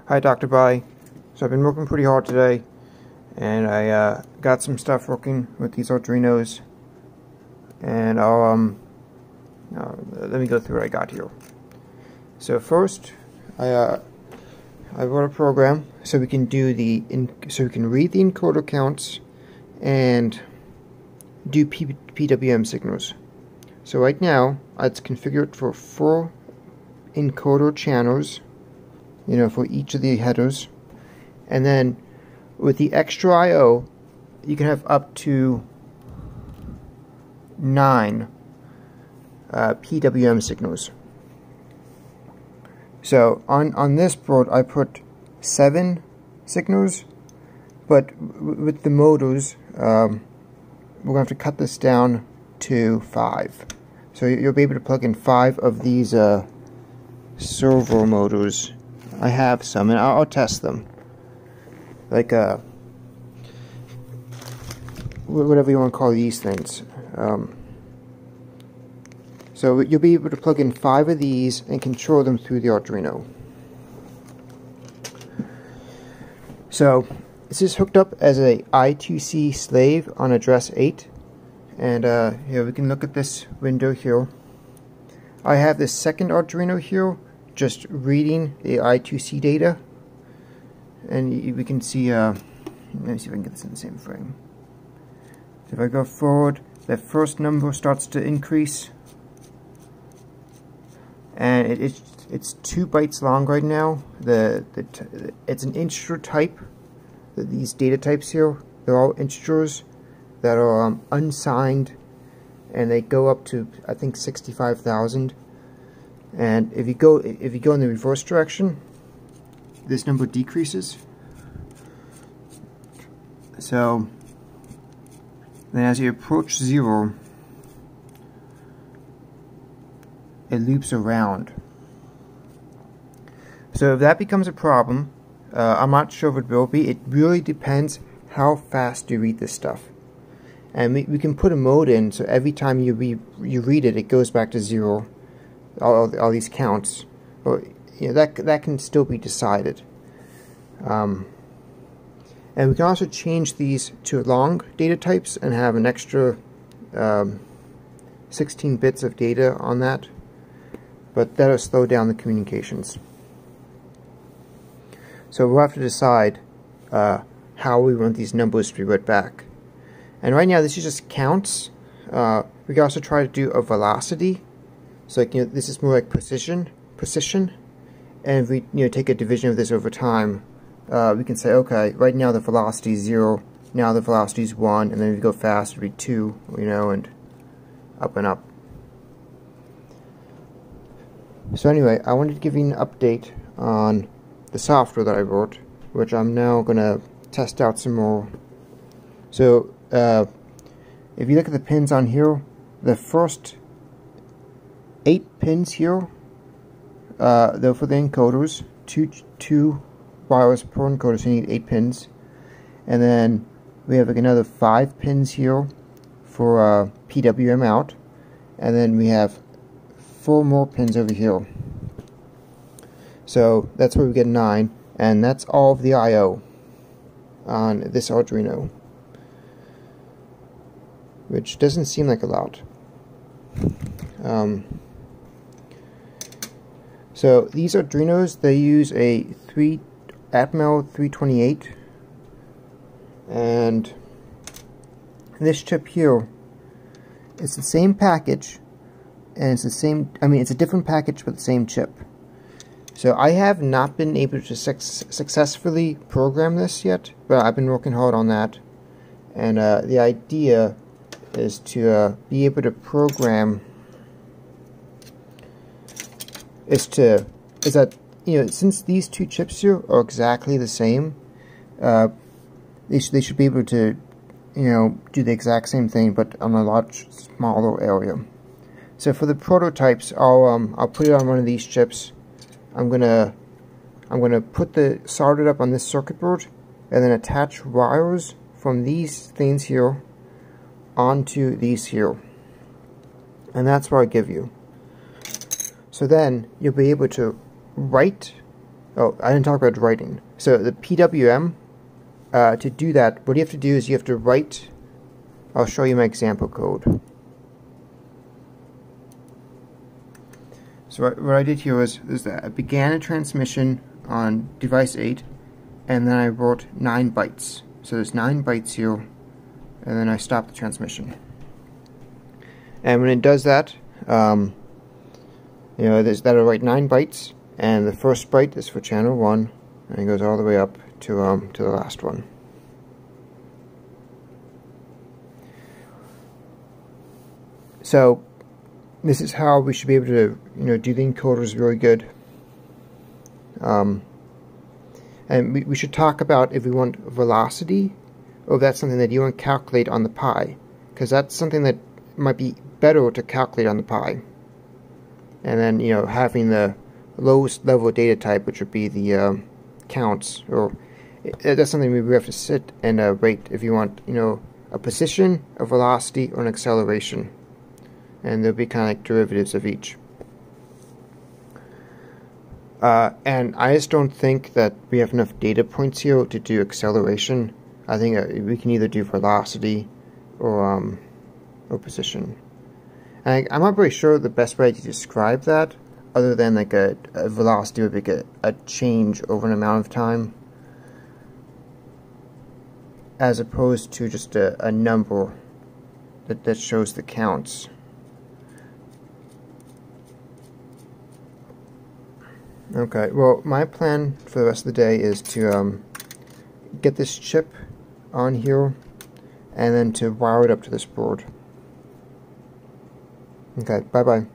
Hi, Dr. Bai. So I've been working pretty hard today, and I got some stuff working with these Arduinos, and let me go through what I got here. So first, I wrote a program so we can do so we can read the encoder counts and do PWM signals. So right now, it's configured for 4 encoder channels, for each of the headers, and then with the extra I/O, you can have up to 9 PWM signals. So on this board, I put 7 signals, but with the motors, we're going to have to cut this down to 5. So you'll be able to plug in 5 of these servo motors. I have some, and I'll test them. Like whatever you want to call these things. So you'll be able to plug in 5 of these and control them through the Arduino. So this is hooked up as a I2C slave on address 8, and here we can look at this window here. I have this second Arduino here just reading the I2C data, and we can see, let me see if I can get this in the same frame. So if I go forward, the first number starts to increase, and it's 2 bytes long right now. It's an integer type. These data types here, they're all integers that are unsigned, and they go up to, I think, 65,000. And if you go in the reverse direction, this number decreases. So then as you approach 0, it loops around. So if that becomes a problem, I'm not sure if it will be. It really depends how fast you read this stuff. And we can put a mode in, so every time you read it, it goes back to 0. All these counts, but that can still be decided. And we can also change these to long data types and have an extra 16 bits of data on that, but that'll slow down the communications. So we'll have to decide how we want these numbers to be read back. And right now this is just counts. We can also try to do a velocity. So this is more like precision, and if we take a division of this over time, we can say, okay, right now the velocity is 0, now the velocity is 1, and then if you go fast, it'll be 2, and up and up. So anyway, I wanted to give you an update on the software that I wrote, which I'm now going to test out some more. So if you look at the pins on here, the first 8 pins here, they're for the encoders, two wires per encoder, so you need 8 pins. And then we have another 5 pins here for PWM out, and then we have 4 more pins over here. So that's where we get 9, and that's all of the I/O on this Arduino, which doesn't seem like a lot. So these Arduinos, they use a Atmel 328, and this chip here, it's the same package, and it's the same, it's a different package but the same chip. So I have not been able to successfully program this yet, but I've been working hard on that, and the idea is to be able to program is that since these 2 chips here are exactly the same, they should be able to do the exact same thing, but on a lot smaller area. So for the prototypes, I'll put it on one of these chips. I'm gonna solder it up on this circuit board, and then attach wires from these things here onto these here, and that's what I give you. So then you'll be able to write Oh, I didn't talk about writing. So the PWM, to do that, what you have to do is you have to write. I'll show you my example code. So what I did here was that I began a transmission on device 8, and then I wrote 9 bytes. So there's 9 bytes here, and then I stopped the transmission. And when it does that, that'll write 9 bytes, and the first byte is for channel 1, and it goes all the way up to the last one. So this is how we should be able to, do the encoders really good. And we should talk about if we want velocity, or if that's something that you want to calculate on the Pi, because that's something that might be better to calculate on the Pi. And then, having the lowest level data type, which would be the counts, or that's something we have to sit and rate if you want, a position, a velocity, or an acceleration. And there'll be kind of like derivatives of each. And I just don't think that we have enough data points here to do acceleration. I think we can either do velocity or position. And I'm not very sure the best way to describe that, other than like a velocity would be a change over an amount of time, as opposed to just a number that shows the counts. Okay, well, my plan for the rest of the day is to get this chip on here and then to wire it up to this board. Okay, bye-bye.